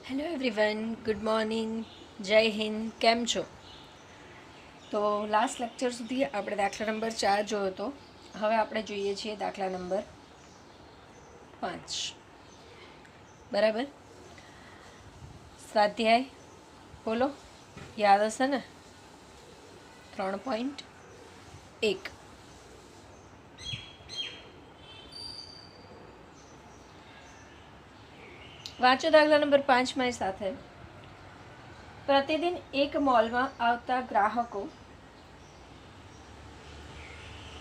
Hello everyone, good morning, જય હિન્દ. કેમ છો? તો લાસ્ટ લેક્ચર સુધી આપણે દાખલા નંબર 4 જોયો હતો. હવે આપણે જોઈએ છીએ દાખલા નંબર 5. બરાબર? સ્વાધ્યાય બોલો, યાદ હશે ને? 3.1. વાંચો દાખલા નંબર 5 મારી સાથે. પ્રતિદિન એક મોલમાં આવતા ગ્રાહકો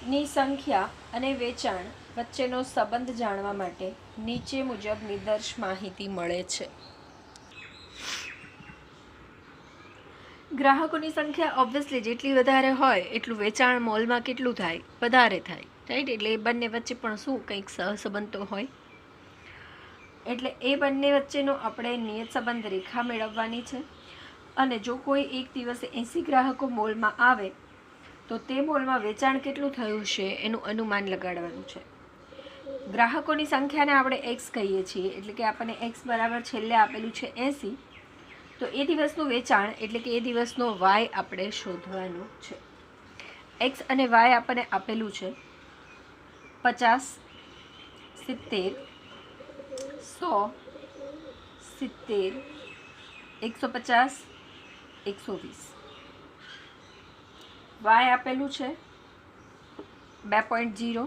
ની સંખ્યા અને વેચાણ વચ્ચેનો સંબંધ જાણવા માટે નીચે મુજબ નિદર્શ માહિતી મળે છે. ગ્રાહકોની સંખ્યા ઓબ્વિયસલી જેટલી વધારે હોય એટલું વેચાણ મોલમાં કેટલું થાય? વધારે થાય, રાઈટ? એટલે એ બંને વચ્ચે પણ શું કંઈક સહસંબંધ તો હોય. એટલે એ બંને વચ્ચેનો આપણે નિયત સંબંધ રેખા મેળવવાની છે. અને જો કોઈ એક દિવસે 80 ગ્રાહકો મોલમાં આવે તો તે મોલમાં વેચાણ કેટલું થયું છે એનું અનુમાન લગાડવાનું છે. ગ્રાહકોની સંખ્યાને આપણે એક્સ કહીએ છીએ, એટલે કે આપણને એક્સ બરાબર છેલ્લે આપેલું છે 80. તો એ દિવસનું વેચાણ એટલે કે એ દિવસનો વાય આપણે શોધવાનું છે. એક્સ અને વાય આપણને આપેલું છે 50, 70, 100, 70, 150, 120. વાય આપેલું છે 2.0,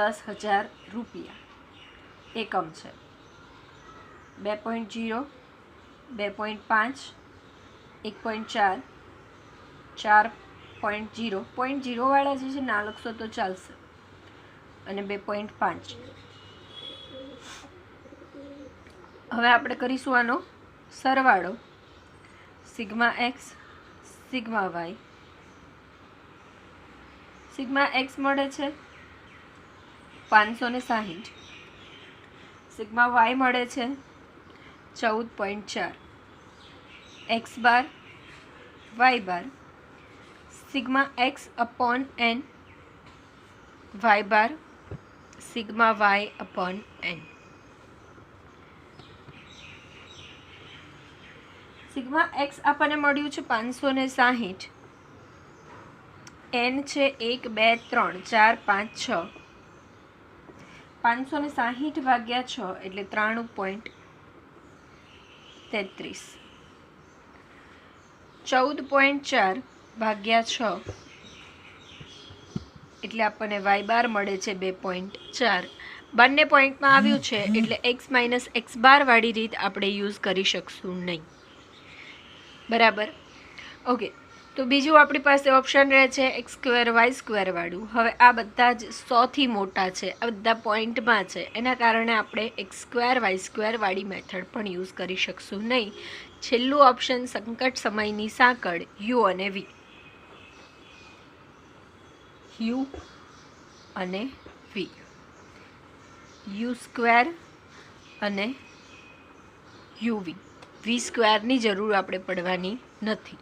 10,000 રૂપિયા એકમ છે. 2.0, 2.5, 1.4, 4.0, 0.0 વાળા જે છે ના લખશો તો ચાલશે, અને 2.5. હવે આપણે કરીશું આનો સરવાળો. Sigma x, sigma y. Sigma x મળે છે 560, સિગ્મા વાય મળે છે 14.4. X bar, y bar. Sigma x upon n, y bar, sigma y upon n. Sigma x આપણને મળ્યું છે 560. એન છે 1, 2, 3, 4, 5, 6. 560 ભાગ્યા 6 એટલે 93.33. 14.4 ભાગ્યા 6 એટલે આપણને વાય બાર મળે છે 2.4. બંને પોઈન્ટમાં આવ્યું છે એટલે એક્સ માઇનસ એક્સ બાર વાળી રીત આપણે યુઝ કરી શકશું નહીં. બરાબર? ઓકે. તો બીજું આપણી પાસે ઓપ્શન રહે છે એક્સ સ્ક્વેર વાય સ્ક્વેર વાળું. હવે આ બધા જ 100થી મોટા છે, આ બધા પોઈન્ટમાં છે, એના કારણે આપણે એક્સ સ્ક્વેર વાય સ્ક્વેર વાળી મેથડ પણ યુઝ કરી શકશું નહીં. છેલ્લું ઓપ્શન સંકટ સમયની સાંકળ યુ અને વી. યુ અને વી. યુ સ્ક્વેર અને યુવી. વી સ્ક્વેરની જરૂર આપણે પડવાની નથી.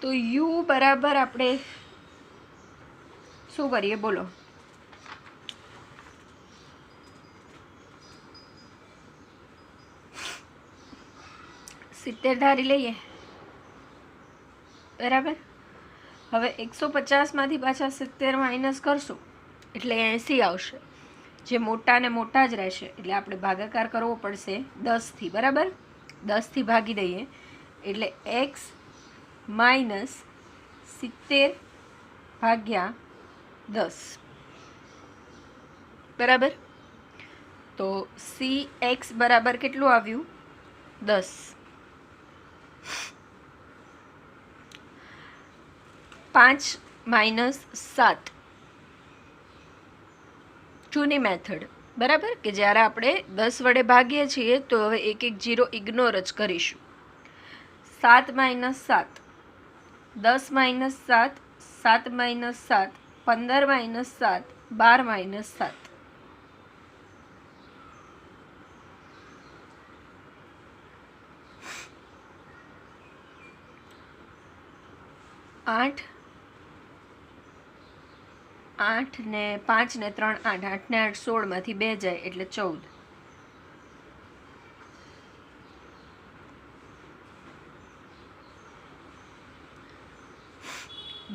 તો યુ બરાબર આપણે શું કરીએ બોલો? સિત્તેર ધારી લઈએ. બરાબર? હવે 150માંથી પાછા 70 માઇનસ કરશું એટલે 80 આવશે. જે મોટા ને મોટા જ રહેશે એટલે આપણે ભાગાકાર કરવો પડશે 10થી. બરાબર? 10થી ભાગી દઈએ એટલે એક્સ માઇનસ 70 ભાગ્યા 10. બરાબર? તો સી એક્સ બરાબર કેટલું આવ્યું? 10. 5 માઇનસ 7 જૂની મેથડ. બરાબર? કે જ્યારે આપણે 10 વડે ભાગીએ છીએ તો હવે એક એક જીરો ઇગ્નોર જ કરીશું. 7 minus 7, 10 minus 7, 7 minus 7, 15 minus 7, 12 minus 7. 8, 8 ને 5 ને 3 8, 8 ને 8 16માંથી 2 જાય એટલે 14.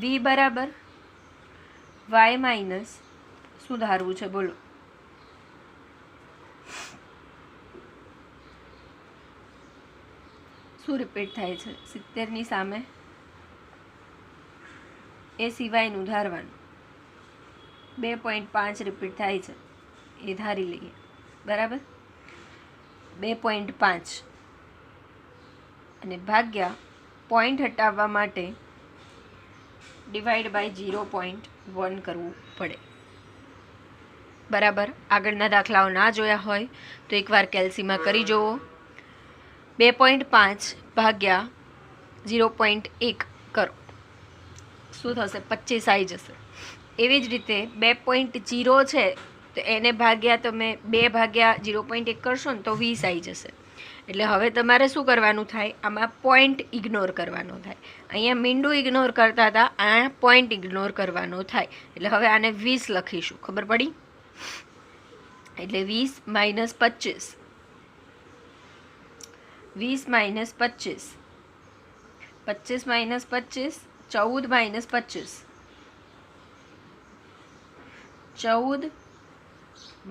વી બરાબર વાય માઇનસ શું ધારવું છે બોલો? શું રિપીટ થાય છે? 70ની સામે એ સિવાયનું ધારવાનું. 2.5 રિપીટ થાય છે એ ધારી લઈએ. બરાબર, 2.5 અને ભાગ્યા પોઈન્ટ હટાવવા માટે ડિવાઈડ બાય 0.1 કરવું પડે. બરાબર, આગળના દાખલાઓ ના જોયા હોય તો એકવાર કેલ્સીમાં કરી જુઓ. 2.5 ભાગ્યા 0.1 કરો, શું થશે? 25 આવી જશે. એવી જ રીતે 2.0 છે તો એને ભાગ્યા તમે 2 ભાગ્યા 0.1 કરશો ને તો 20 આવી જશે. એટલે હવે તમારે શું કરવાનું થાય? આમાં પોઈન્ટ ઇગ્નોર કરવાનો થાય. અહીંયા મીંડું ઇગ્નોર કરતા હતા, અહીંયા પોઈન્ટ ઇગ્નોર કરવાનો થાય. એટલે હવે આને 20 લખીશું. ખબર પડી? એટલે 20 minus 25, 20 minus 25, 25 minus 25, 14 minus 25, 14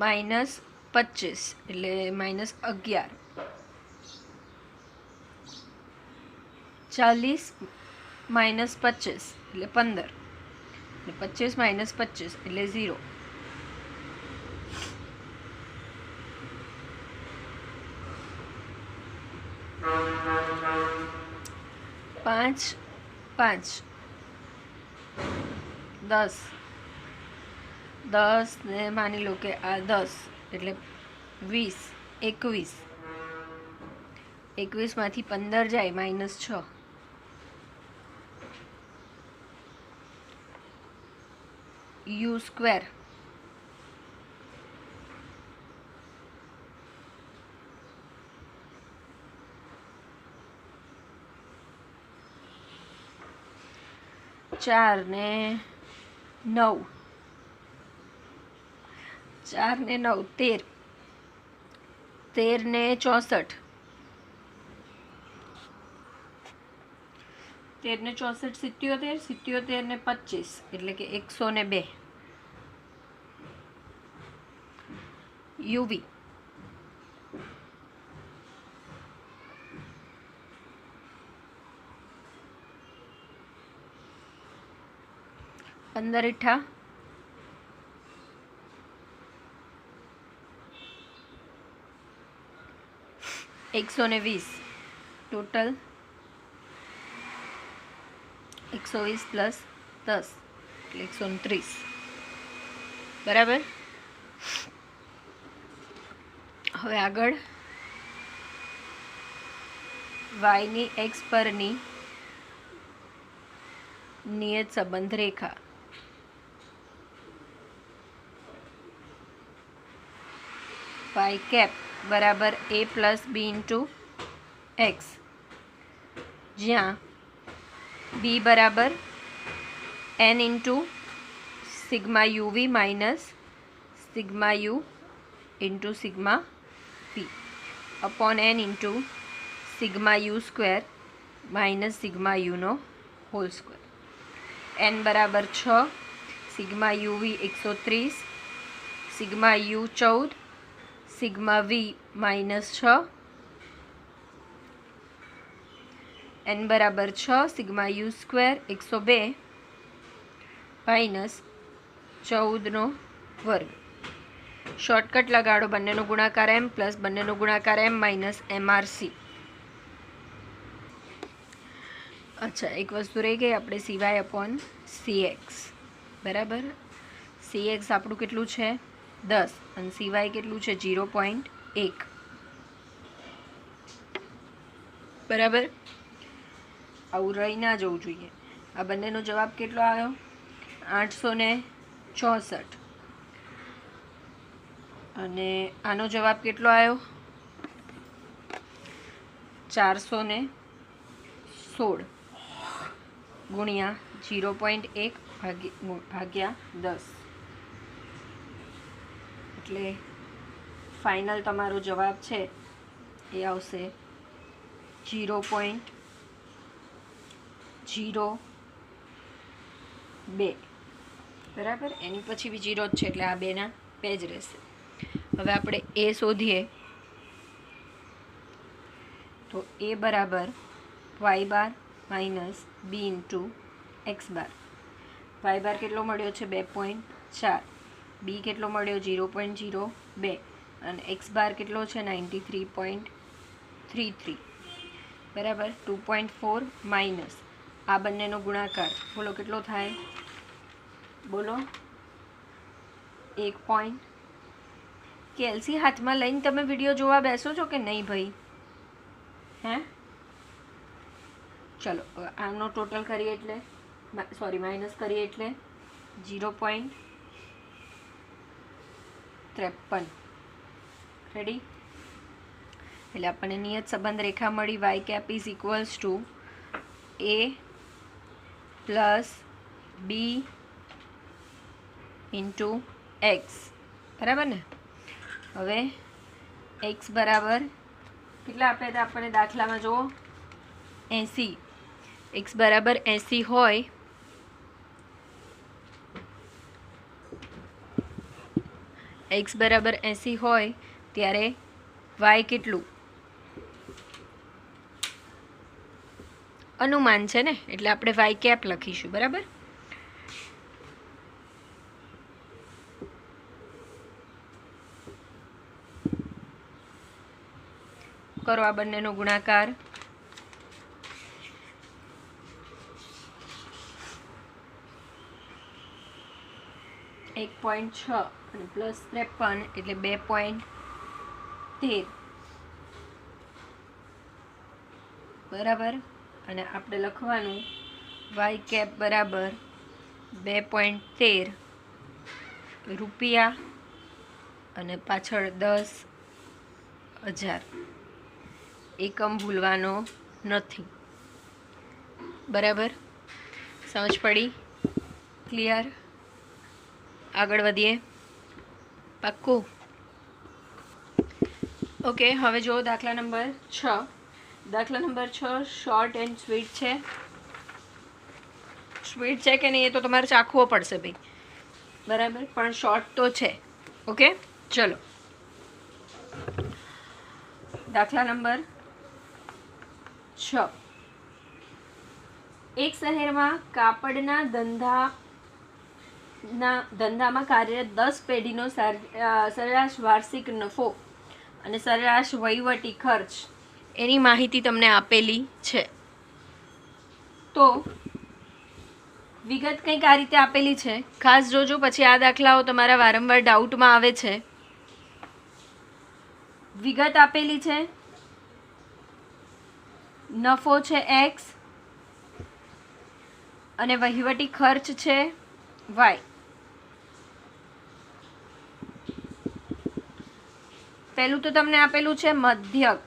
minus 25 એટલે માઇનસ 11, 40 માઇનસ 25 એટલે 15, 25 માઇનસ 25 એટલે 0. પાંચ 5 10, 10 ને માની લો કે આ 10 એટલે 20, 21, 21માંથી 15 જાય માઇનસ 6, યુ સ્ક્વેર ચાર ને 9, 4 ને 9 13, 13 ને 64, 13 ને 64 77, 77 ને 25 એટલે કે 102 યુવી. પંદર ઇઠ્ઠા 120, ટોટલ 120 પ્લસ 10 એટલે 130. બરાબર. હવે આગળ વાયની એક્સ પરની નિયત સંબંધ રેખા y કેપ બરાબર a plus b into x, જ્યાં b બરાબર n into sigma u v minus sigma u into sigma v upon n into sigma u square minus sigma યુનો હોલ સ્ક્વેર. n બરાબર 6, sigma u v 130, sigma u 14, sigma v minus 6, n બરાબર 6, sigma u square 102 minus 14નો વર્ગ. Shortcut લગાડો, બંનેનો ગુણાકાર m plus બંનેનો ગુણાકાર m માઇનસ MRC. અચ્છા, એક વસ્તુ રહી ગઈ, આપણે CY અપોન CX. બરાબર, CX આપણું કેટલું છે 10 અને CY કેટલું છે 0.1. બરાબર, આવું રહી ના જવું જોઈએ. આ બંનેનો જવાબ કેટલો આવ્યો? 864. અને આનો જવાબ કેટલો આવ્યો? 416 ગુણ્યા 0.1 ભાગ્યા 10. એટલે ફાઇનલ તમારો જવાબ છે એ આવશે 0.0 2 બરાબર. એની પછી બીજી રો છે એટલે આ 2ના 2 જ રહેશે. હવે આપણે એ શોધીએ તો એ બરાબર Y bar minus b into x bar. Y બાર કેટલો મળ્યો છે 2.4, બી કેટલો મળ્યો 0.02 અને એક્સ બાર કેટલો છે 93.33 બરાબર. 2.4 માઇનસ આ બંનેનો ગુણાકાર બોલો કેટલો થાય, બોલો 1. કેલ્સી હાથમાં લઈને તમે વિડીયો જોવા બેસો છો કે નહીં ભાઈ? હે ચલો આમનો ટોટલ કરીએ એટલે માઇનસ કરીએ એટલે 0.53. રેડી? એટલે આપણને નિયત સંબંધ રેખા મળી y cap is equals to a plus b into x. બરાબર ને? હવે એક્સ બરાબર કેટલા આપ્યા હતા આપણને દાખલામાં જુઓ 80. એક્સ બરાબર 80 હોય એક્સ બરાબર 80 હોય ત્યારે વાય કેટલું અનુમાન છે ને, એટલે આપણે વાય કેપ લખીશું. બરાબર. કરો આ બંનેનો ગુણાકાર. 1.6 અને પ્લસ 53 એટલે 2.13 બરાબર. અને આપણે લખવાનું વાય કેપ બરાબર 2.13 રૂપિયા અને પાછળ 10,000. એકમ ભૂલવાનો નથી. બરાબર. સમજ પડી? ક્લિયર? આગળ વધીએ. પાક્કું? ઓકે. હવે જો દાખલા નંબર 6. દાખલા નંબર 6 શોર્ટ એન્ડ સ્વીટ છે. સ્વીટ છે કે નહીં એ તો તમારે ચાખવો પડશે ભાઈ. બરાબર. પણ શોર્ટ તો છે. ઓકે ચલો. દાખલા નંબર 6. એક શહેરમાં કાપડના ધંધામાં કાર્યરત 10 પેઢીનો સરેરાશ વાર્ષિક નફો અને સરેરાશ વહીવટી ખર્ચ એની માહિતી તમને આપેલી છે. તો વિગત કંઈક આ રીતે આપેલી છે. ખાસ જોજો, પછી આ દાખલાઓ તમારા વારંવાર ડાઉટમાં આવે છે. વિગત આપેલી છે, નફો છે એક્સ અને વહીવટી ખર્ચ છે વાય. પહેલું તો તમને આપેલું છે મધ્યક.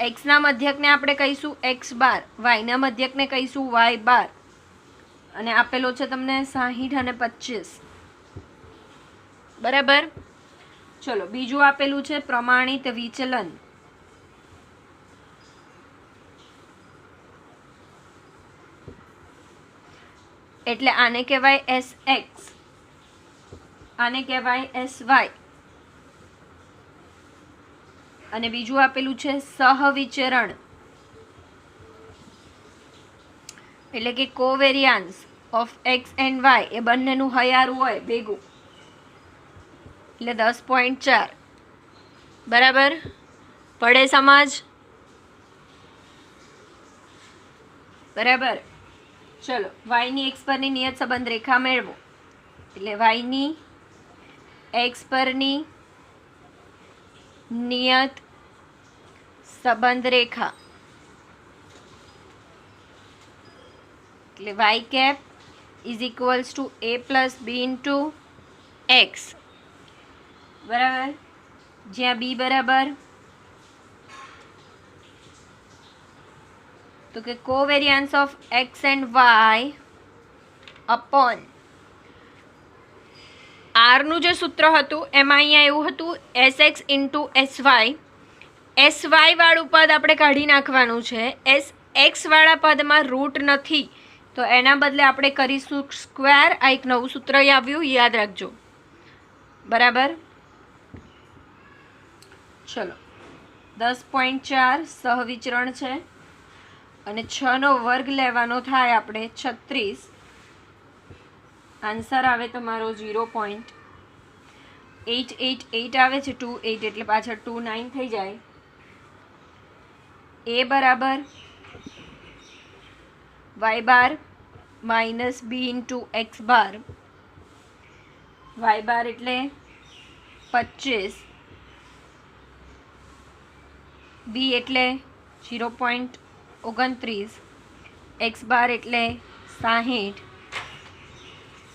એક્સના મધ્યકને આપણે કહીશું એક્સ બાર, વાયના મધ્યકને કહીશું વાય બાર. અને આપેલો છે તમને 60 અને 25. બરાબર. ચલો બીજું આપેલું છે પ્રમાણિત વિચલન. એટલે આને કહેવાય એસ એક્સ, આને કહેવાય એસ વાય. અને બીજું આપેલું છે સહવિચરણ, એટલે કે covariance of x and Y. એ બંનેનું હયારું હોય ભેગું એટલે 10.4. બરાબર. પડે સમજ? બરાબર. ચલો વાયની એક્સ પરની નિયત સંબંધ રેખા મેળવો. એટલે વાયની એક્સ પરની નિયત સંબંધ રેખા એટલે y cap is equals to a plus b into x. બરાબર. જ્યાં બી બરાબર તો કે covariance of x and y upon આરનું જે સૂત્ર હતું એમાં અહીંયા એવું હતું s x into s y. S y વાળું પદ આપણે કાઢી નાખવાનું છે. એસ એક્સ વાળા પદમાં રૂટ નથી તો એના બદલે આપણે કરીશું સ્ક્વેર. આ એક નવું સૂત્ર આવ્યું, યાદ રાખજો. બરાબર. ચલો 10.4 સહવિચરણ છે અને 6નો વર્ગ લેવાનો થાય આપણે 36. આન્સર આવે તમારો 0.888 આવે છે. 28 એટલે પાછળ 29 થઈ જાય. એ બરાબર y બાર માઇનસ બી ઇન્ટુ એક્સ બાર. y બાર એટલે 25, બી એટલે 0.29, એક્સ બાર એટલે 60.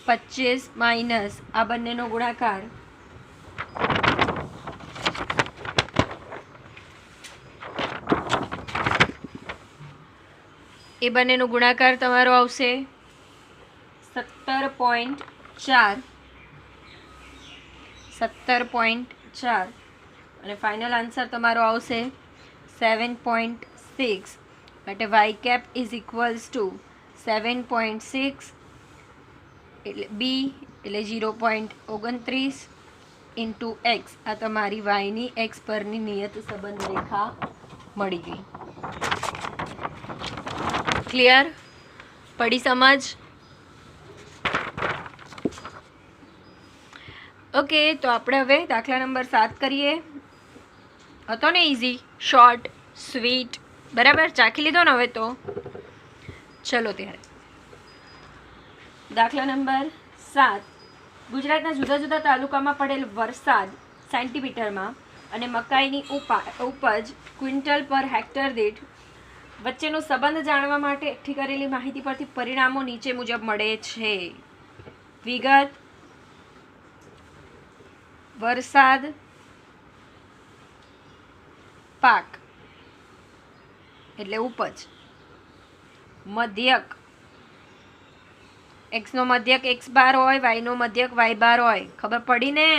25 માઇનસ આ બંનેનો ગુણાકાર એ બંનેનો ગુણાકાર તમારો આવશે 17.4. 17.4 અને ફાઇનલ આન્સર તમારો આવશે 7.6. માટે y cap is equals to 7.6 એટલે બી એટલે 0.29 ઇન્ટુ એક્સ. આ તમારી વાયની એક્સ પરની નિયત સંબંધ રેખા મળી ગઈ. ક્લિયર? પડી સમજ? ઓકે, તો આપણે હવે દાખલા નંબર 7 કરીએ. હતો ને ઇઝી, શોર્ટ, સ્વીટ. બરાબર, ચાખી લીધો ને હવે તો. ચલો ત્યારે દાખલા નંબર 7. ગુજરાતના જુદા જુદા તાલુકામાં પડેલ વરસાદ સેન્ટીમીટરમાં અને મકાઈની ઉપજ ક્વિન્ટલ પર હેક્ટર દીઠ વચ્ચેનો સંબંધ જાણવા માટે એકઠી કરેલી માહિતી પરથી પરિણામો નીચે મુજબ મળે છે. વિગત: વરસાદ, પાક એટલે ઉપજ, મધ્યક, એક્સનો મધ્યક એક્સ બાર હોય, વાયનો મધ્યક વાય બાર હોય. ખબર પડી ને?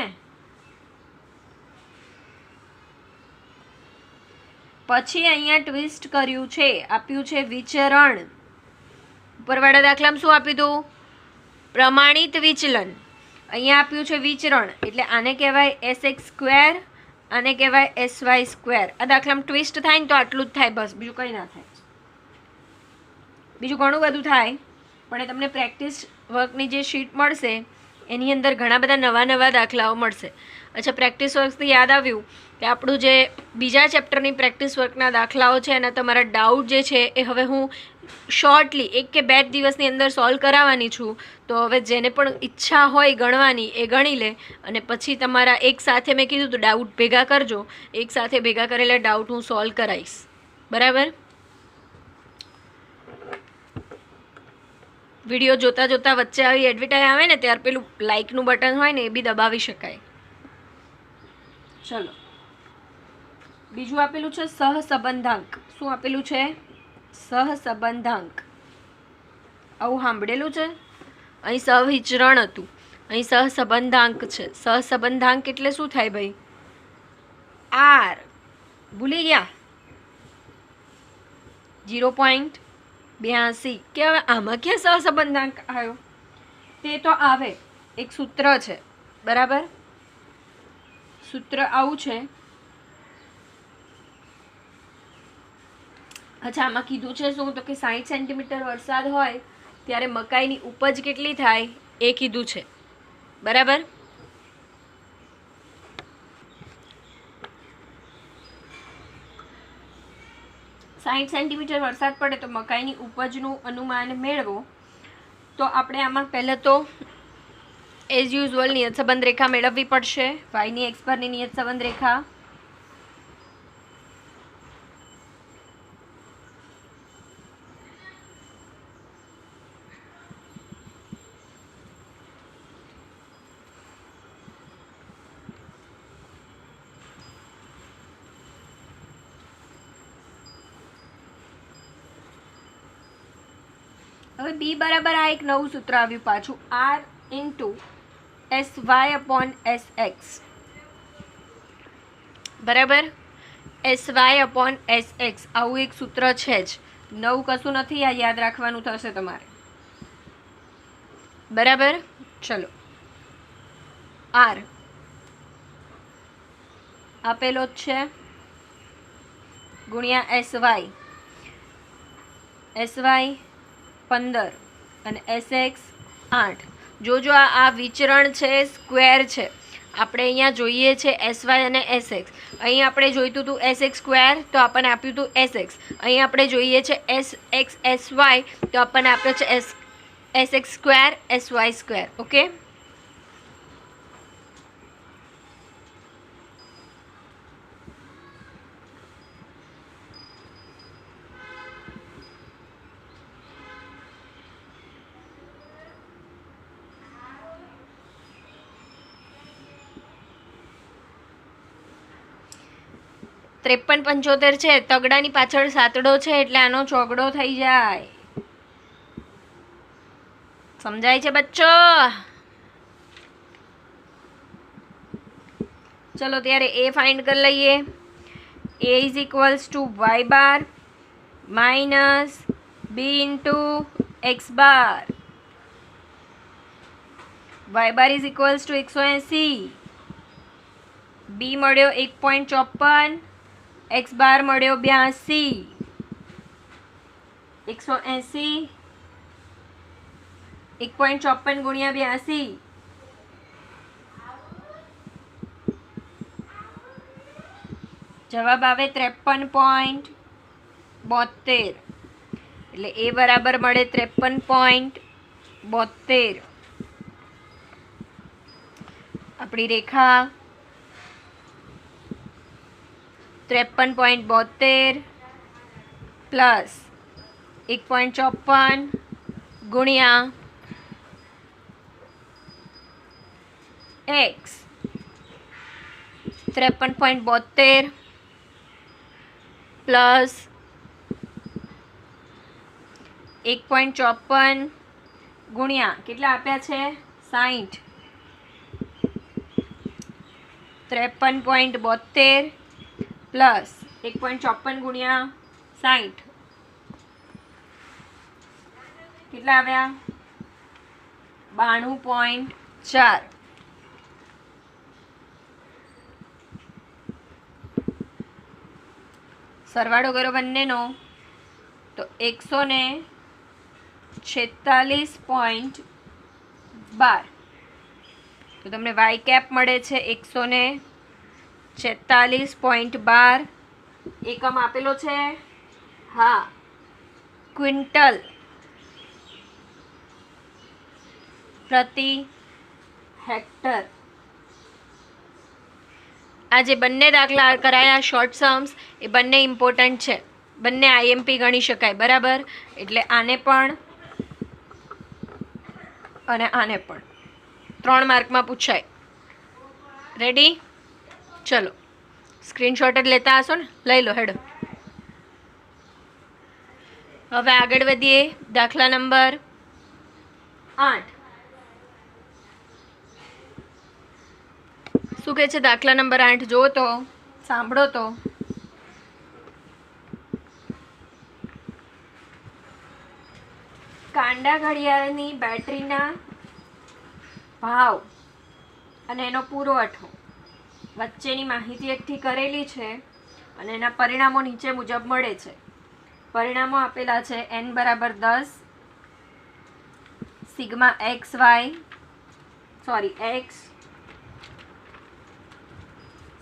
પછી અહીંયા ટ્વિસ્ટ કર્યું છે, આપ્યું છે વિચરણ. ઉપરવાળા દાખલામાં શું આપ્યું હતું? પ્રમાણિત વિચલન. અહીંયા આપ્યું છે વિચરણ, એટલે આને કહેવાય એસએક્સ સ્ક્વેર, આને કહેવાય એસવાય સ્ક્વેર. આ દાખલામાં ટ્વિસ્ટ થાય ને તો આટલું જ થાય, બસ, બીજું કંઈ ના થાય. બીજું ઘણું બધું થાય, પણ એ તમને પ્રેક્ટિસ વર્કની જે શીટ મળશે એની અંદર ઘણા બધા નવા નવા દાખલાઓ મળશે. અચ્છા, પ્રેક્ટિસ વર્કથી યાદ આવ્યું કે આપણું જે બીજા ચેપ્ટરની પ્રેક્ટિસ વર્કના દાખલાઓ છે એના તમારા ડાઉટ જે છે એ હવે હું શોર્ટલી 1 કે 2 દિવસની અંદર સોલ્વ કરાવવાની છું. તો હવે જેને પણ ઈચ્છા હોય ગણવાની એ ગણી લે, અને પછી તમારા એક સાથે મેં કીધું તો ડાઉટ ભેગા કરજો. એક સાથે ભેગા કરેલા ડાઉટ હું સોલ્વ કરાવીશ. બરાબર? વિડીયો જોતાં જોતાં વચ્ચે આવી એડવર્ટાઈઝ આવે ને ત્યારે પેલું લાઇકનું બટન હોય ને એ બી દબાવી શકાય. ચલો, બીજું આપેલું છે સહસંબંધાંક. શું આપેલું છે? સહસંબંધાંક. આવું સાંભળેલું છે? અહીં સહવિચરણ હતું, અહીં સહસંબંધાંક છે. સહસંબંધાંક એટલે શું થાય ભાઈ? આર ભૂલી ગયા? 0.82. કે હવે આમાં ક્યાં સહસંબંધાંક આવ્યો? તે તો આવે, એક સૂત્ર છે. બરાબર? સૂત્ર આવું છે. અચ્છા, આમાં કીધું છે શું? તો કે 60 સેન્ટીમીટર વરસાદ હોય ત્યારે મકાઈની ઉપજ કેટલી થાય એ કીધું છે. બરાબર? સાઠ સેન્ટીમીટર વરસાદ પડે તો મકાઈની ઉપજનું અનુમાન મેળવો. તો આપણે આમાં પહેલાં તો એઝ યુઝ્યુઅલ નિયત સંબંધ રેખા મેળવવી પડશે. વાયની એક્સ પરની નિયત સંબંધ રેખા. હવે બી બરાબર આ એક નવું સૂત્ર આવ્યું પાછું, r into s y upon s x. બરાબર? S y upon s x આવું એક સૂત્ર છે જ. નવું કશું નથી, આ યાદ રાખવાનું થશે તમારે. બરાબર. ચલો, આર આપેલો જ છે ગુણ્યા એસવાય, એસવાય 15 અને એસએક્સ 8. જોજો આ વિચરણ છે, સ્ક્વેર છે. આપણે અહીંયા જોઈએ છે એસવાય અને એસએક્સ. અહીં આપણે જોઈતું હતું એસએક્સ સ્ક્વેર, તો આપણને આપ્યું હતું એસએક્સ. અહીં આપણે જોઈએ છે એસએક્સ એસવાય, તો આપણને આપ્યો છે s x square s y square. Okay, 53 75 છે. તગડાની પાછળ સાતડો છે એટલે આનો ચોગડો થઈ જાય. સમજાય છે બચ્ચો? ચલો ત્યારે એ ફાઇન્ડ કરી લઈએ. A is equals to y bar minus b into x bar. Y bar is equals to 180, b મળ્યો 1.54, એક્સ બાર મળ્યો 82. 180 1.54 ગુણ્યા 82, જવાબ આવે 53.72. એટલે એ બરાબર મળે 53.72. આપણી રેખા 53.72 પ્લસ 1.54 ગુણ્યા એક્સ 53.72 પ્લસ 1.54 ગુણ્યા કેટલા આપ્યા છે 60. 53.72 પ્લસ 1.54 ગુણ્યા 60 કેટલા આવ્યા 92.4. સરવાળો કરો બંનેનો તો 146.12. તો તમને વાય કેપ મળે છે 146.12. એકમ આપેલો છે, હા, ક્વિન્ટલ પ્રતિ હેક્ટર. આ જે બંને દાખલા કરાયા શોર્ટ સમ્સ એ બંને ઇમ્પોર્ટન્ટ છે, બંને આઈએમપી ગણી શકાય. બરાબર, એટલે આને પણ અને આને પણ 3 માર્કમાં પૂછાય. રેડી? ચલો, સ્ક્રીનશોટ જ લેતા હશો ને, લઈ લો હેડો. હવે આગળ વધીએ. દાખલા નંબર 8. શું કહે છે દાખલા નંબર 8? જો તો સાંભળો તો. કાંડા ઘડિયાળની બેટરીના ભાવ અને એનો પુરવઠો વચ્ચેની માહિતી એકઠી કરેલી છે અને એના પરિણામો નીચે મુજબ મળે છે. પરિણામો આપેલા છે n બરાબર 10, sigma x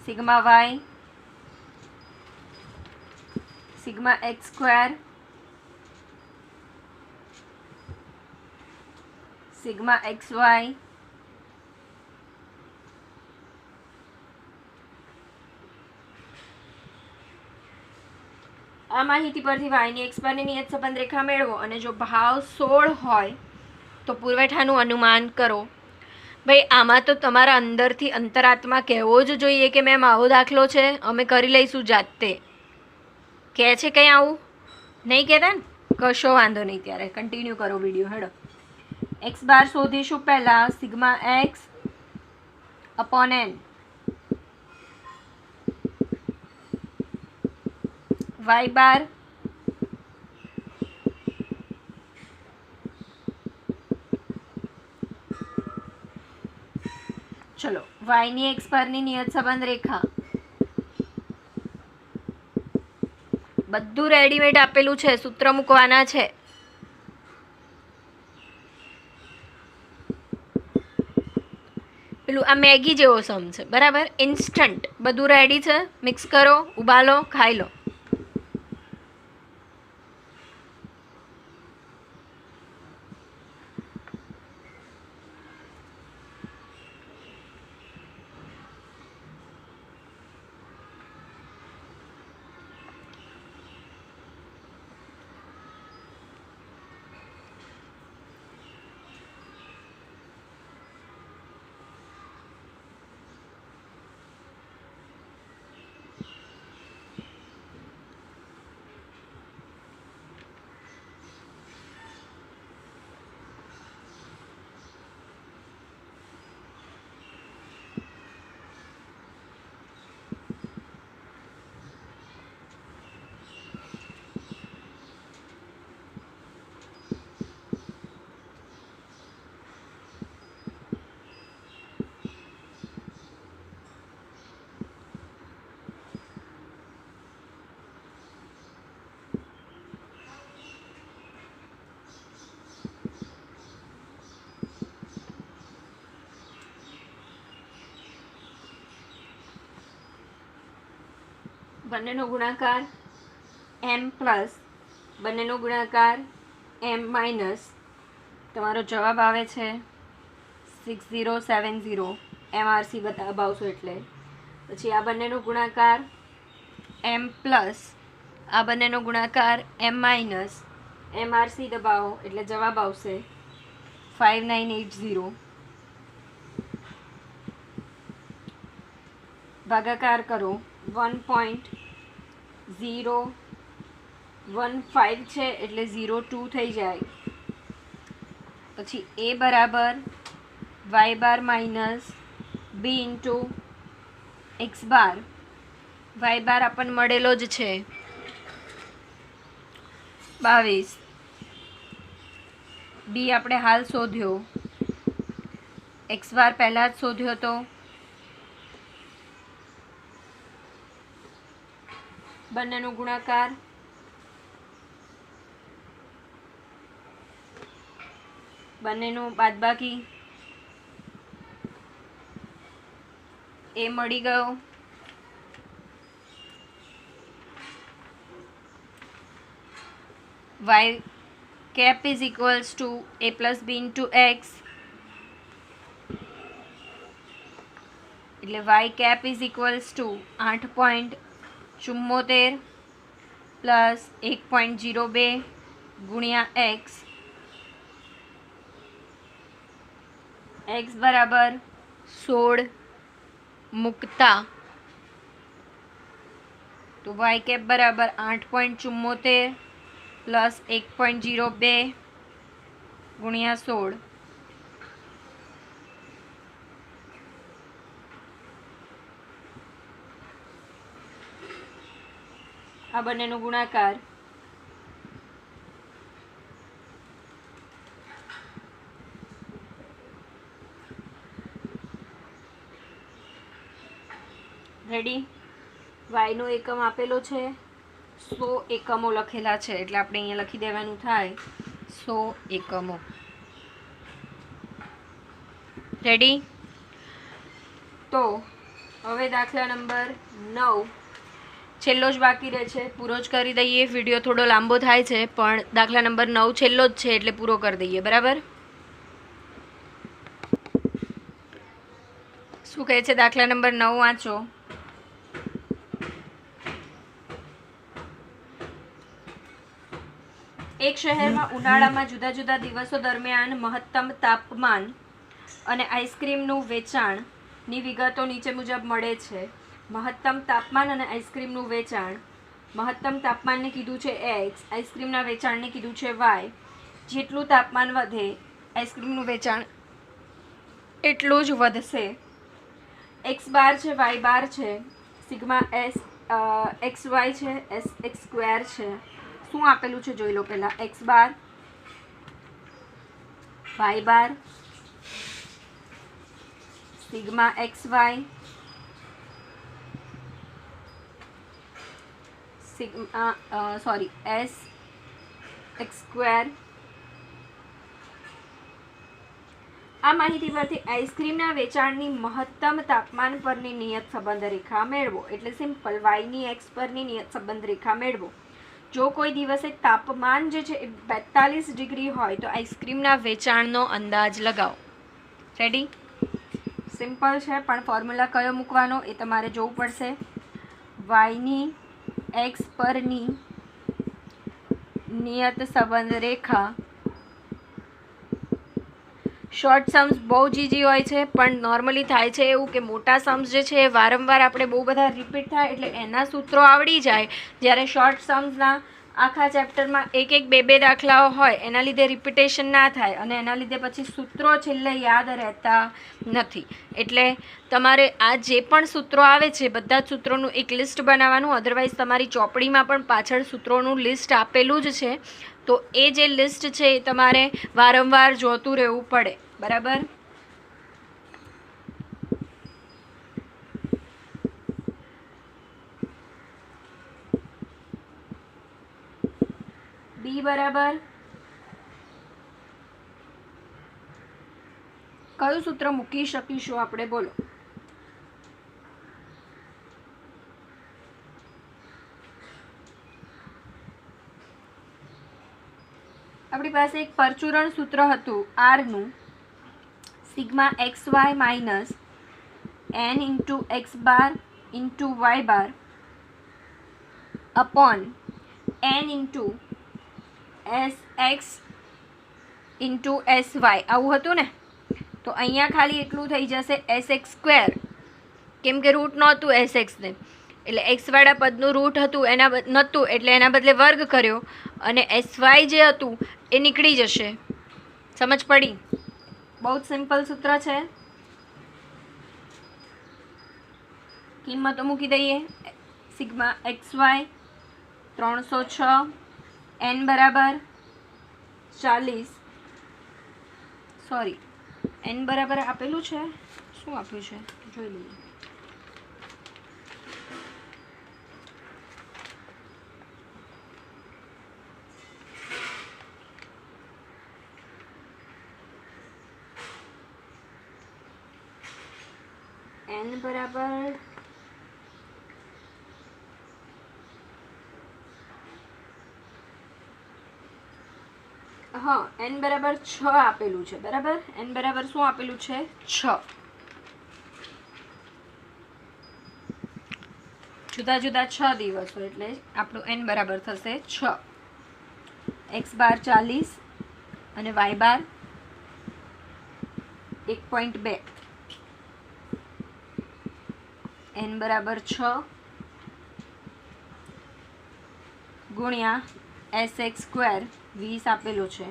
sigma y, sigma x square, sigma x y, આ માહિતી પરથી વાયની એક્સ બારની નિયત સંબંધ રેખા મેળવો અને જો ભાવ 16 હોય તો પુરવઠાનું અનુમાન કરો. ભાઈ આમાં તો તમારા અંદરથી અંતરાત્મા કહેવો જ જોઈએ કે મેમ આવો દાખલો છે, અમે કરી લઈશું જાતે. કહે છે કંઈ આવું નહીં કહેતા ને? કશો વાંધો નહીં, ત્યારે કન્ટિન્યુ કરો વિડીયો. હેડો, એક્સ બાર શોધીશું પહેલાં. Sigma x upon n, y bar ચલો વાયની એક્સ પરની નિયત સંબંધ રેખા, બધું રેડીમેડ આપેલું છે, સૂત્ર મૂકવાના છે. પેલું આ મેગી જેવો સમ છે, બરાબર, ઇન્સ્ટન્ટ, બધું રેડી છે, મિક્સ કરો, ઉબાલો, ખાઈ લો. બંનેનો ગુણાકાર m પ્લસ બંનેનો ગુણાકાર m માઇનસ, તમારો જવાબ આવે છે 6070 MRC દબાવશો એટલે. પછી આ બંનેનો ગુણાકાર m પ્લસ આ બંનેનો ગુણાકાર m માઇનસ MRC દબાવો એટલે જવાબ આવશે 5980. ભાગાકાર કરો 1.015 છે એટલે 02 થઈ જાય. પછી a બરાબર y bar minus b into x bar. y બાર આપણને મળેલો જ છે 22, b આપણે હાલ શોધ્યો, x બાર પહેલાં જ શોધ્યો હતો. બંનેનો ગુણાકાર બંનેનો બાદબાકી એ મળી ગયો. y cap is equals to a plus b into x, એટલે y cap is equals to 8.74 plus 1.02 ગુણ્યા x. x બરાબર 16 મૂકતા તો y cap બરાબર 8.74 પ્લસ 1.02 ગુણ્યા 16. આ બંનેનો ગુણાકાર રેડી. વાયનો એકમ આપેલો છે, 100 એકમો લખેલા છે એટલે આપણે અહીંયા લખી દેવાનું થાય 100 એકમો. રેડી. તો હવે દાખલા નંબર 9 છેલ્લો જ બાકી રહે છે, પૂરો જ કરી દઈએ. વિડીયો થોડો લાંબો થાય છે પણ દાખલા નંબર 9 છેલ્લો જ છે એટલે પૂરો કરી દઈએ, બરાબર. શું કહે છે દાખલા નંબર 9 વાંચો. એક શહેરમાં ઉનાળામાં જુદા જુદા દિવસો દરમિયાન મહત્તમ તાપમાન અને આઈસ્ક્રીમનું વેચાણની વિગતો નીચે મુજબ મળે છે. મહત્તમ તાપમાન અને આઈસ્ક્રીમનું વેચાણ. મહત્તમ તાપમાનને કીધું છે x, આઈસ્ક્રીમના વેચાણને કીધું છે y. જેટલું તાપમાન વધે આઈસ્ક્રીમનું વેચાણ એટલું જ વધશે. x બાર છે, y બાર છે, સિગ્મા s xy છે, sx સ્ક્વેર છે. શું આપેલું છે જોઈ લો પહેલાં. x bar, y bar, sigma x y s x square. આ માહિતી પરથી આઈસ્ક્રીમના વેચાણની મહત્તમ તાપમાન પરની નિયત સંબંધ રેખા મેળવો. એટલે સિમ્પલ, વાયની એક્સ પરની નિયત સંબંધ રેખા મેળવો. જો કોઈ દિવસે તાપમાન જે છે એ 42 ડિગ્રી હોય તો આઈસ્ક્રીમના વેચાણનો અંદાજ લગાવો. રેડી? સિમ્પલ છે, પણ ફોર્મ્યુલા કયો મૂકવાનો એ તમારે જોવું પડશે. વાયની એક્સ પરની નિયત સંબંધ રેખા. શોર્ટ સમ્સ બહુ જ ઇઝી હોય છે, પણ નોર્મલી થાય છે એવું કે મોટા સમ્સ જે છે એ વારંવાર આપણે બહુ બધા રિપીટ થાય એટલે એના સૂત્રો આવડી જાય. જ્યારે શોર્ટ સમ્સના આખા ચેપ્ટરમાં એક બે દાખલાઓ હોય એના લીધે રિપીટેશન ના થાય અને એના લીધે પછી સૂત્રો છેલ્લે યાદ રહેતા નથી. એટલે તમારે આ જે પણ સૂત્રો આવે છે બધા જ સૂત્રોનું એક લિસ્ટ બનાવવાનું. અધરવાઇઝ તમારી ચોપડીમાં પણ પાછળ સૂત્રોનું લિસ્ટ આપેલું જ છે, તો એ જે લિસ્ટ છે એ તમારે વારંવાર જોતું રહેવું પડે. બરાબર? બી બરાબર કયું સૂત્ર મૂકી શકીશું આપણે? બોલો. આપણી પાસે એક પરચુરણ સૂત્ર હતું આરનું, sigma x y minus n into x bar into y bar upon n into s x into s y. આવું હતું ને? તો અહીંયા ખાલી એટલું થઈ જશે એસ એક્સ સ્ક્વેર, કેમ કે રૂટ નહોતું એસ એક્સને, એટલે એક્સવાળા પદનું રૂટ હતું એના નહોતું એટલે એના બદલે વર્ગ કર્યો અને એસ વાય જે હતું એ નીકળી જશે. સમજ પડી? બહુ જ સિમ્પલ સૂત્ર છે. કિંમતો મૂકી દઈએ. સિગ્મા એક્સ વાય 306, એન બરાબર 40, સોરી એન બરાબર આપેલું છે, શું આપ્યું છે જોઈ લઈએ. એન બરાબર હા એન બરાબર 6 આપેલું છે. બરાબર? એન બરાબર શું આપેલું છે? 6. જુદા જુદા 6 દિવસો એટલે આપણું એન બરાબર થશે 6. એક્સ બાર 40 અને વાય બાર 1.2. એન બરાબર 6 ગુણ્યા એસ એક્સ સ્ક્વેર 20 આપેલું છે.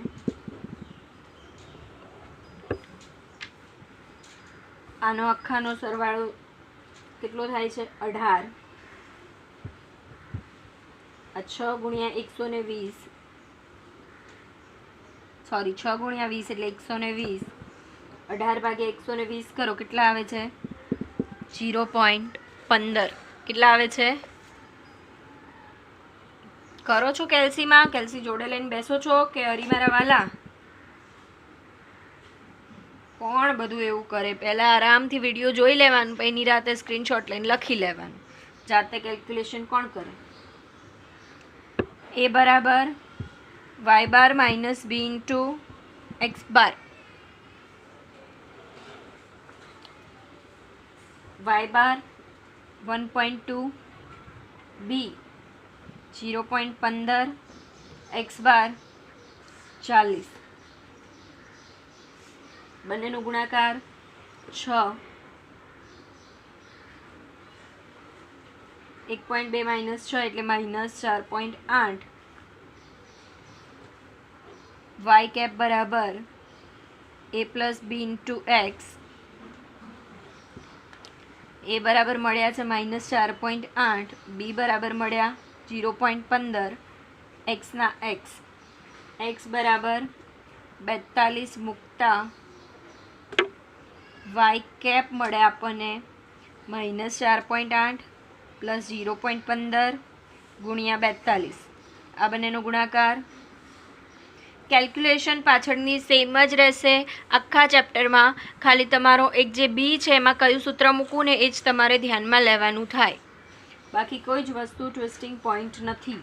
આનો આખાનો સરવાળો કેટલો થાય છે? 18. આ 6 ગુણ્યા 120, સોરી 6 ગુણ્યા 20 એટલે 120. 18 ભાગ્યા 120 કરો, કેટલા આવે છે? 0.15. કેટલા આવે છે? કરો છો કેલ્સીમાં? કેલ્સી જોડે લઈને બેસો છો કે હરી મારા વાલા? કોણ બધું એવું કરે? પહેલાં આરામથી વિડીયો જોઈ લેવાનું, પછી નિરાતે સ્ક્રીનશોટ લઈને લખી લેવાનું. જાતે કેલ્ક્યુલેશન કોણ કરે? એ બરાબર Y bar minus b into x bar. Y બાર 1.2, બી 0.15, એક્સ બાર 40. બંનેનો ગુણાકાર 6. 1.2 માઇનસ 6 એટલે માઇનસ 4.8. વાય કેપ બરાબર એ પ્લસ બી ઇન્ટુ એક્સ. એ બરાબર મળ્યા છે -4.8, બી બરાબર મળ્યા 0.15, એક્સના એક્સ બરાબર 42 મૂકતા વાય કેપ મળે આપણને -4.8 પ્લસ 0.15 ગુણ્યા 42, આ બંનેનો ગુણાકાર. કેલ્ક્યુલેશન પાછળની સેમ જ રહેશે આખા ચેપ્ટરમાં, ખાલી તમારો એક જે બી છે એમાં કયું સૂત્ર મૂકવું ને એ જ તમારે ધ્યાનમાં લેવાનું થાય, બાકી કોઈ જ વસ્તુ ટ્વિસ્ટિંગ પોઈન્ટ નથી.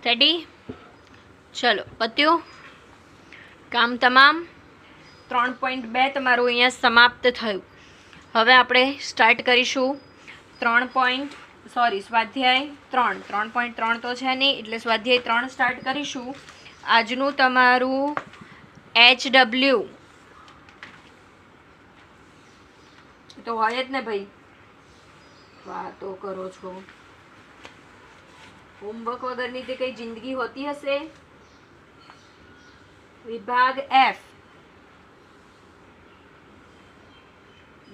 રેડી? ચલો પત્યું કામ તમામ. 3.2 તમારું અહીંયા સમાપ્ત થયું. હવે આપણે સ્ટાર્ટ કરીશું સ્વાધ્યાય 3.3 તો છે નહીં એટલે સ્વાધ્યાય 3 સ્ટાર્ટ કરીશું. આજનું તમારું HW તો હોય જ ને ભાઈ, વાતો કરો છો. હોમવર્ક વગરની તે કઈ જિંદગી હોતી હશે? વિભાગ F,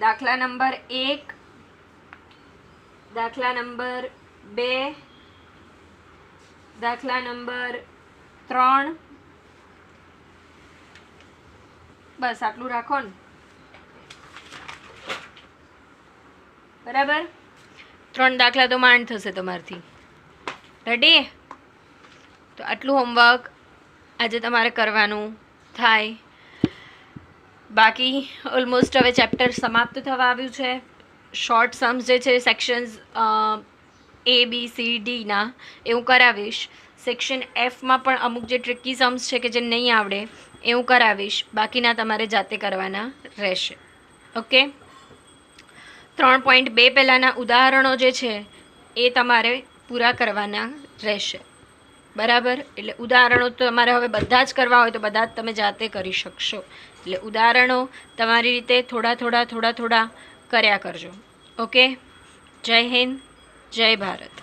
દાખલા નંબર 1, દાખલા નંબર 2, દાખલા નંબર 3, બસ આટલું રાખો ને, બરાબર? 3 દાખલા તો માંડ થશે તમારથી. રેડી? તો આટલું હોમવર્ક આજે તમારે કરવાનું થાય. બાકી ઓલમોસ્ટ હવે ચેપ્ટર સમાપ્ત થવા આવ્યું છે. શોર્ટ સમ્સ જે છે સેક્શન્સ ABCDના એ હું કરાવીશ. સેક્શન Fમાં પણ અમુક જે ટ્રિકી સમ્સ છે કે જે નહીં આવડે એ હું કરાવીશ, બાકીના તમારે જાતે કરવાના રહેશે. ઓકે? 3.2 પહેલાંના ઉદાહરણો જે છે એ તમારે પૂરા કરવાના રહેશે, બરાબર? એટલે ઉદાહરણો તો તમારે હવે બધા જ કરવા હોય તો બધા જ તમે જાતે કરી શકશો. એટલે ઉદાહરણો તમારી રીતે થોડા કર્યા કરજો. ઓકે? જય હિન્દ, જય ભારત.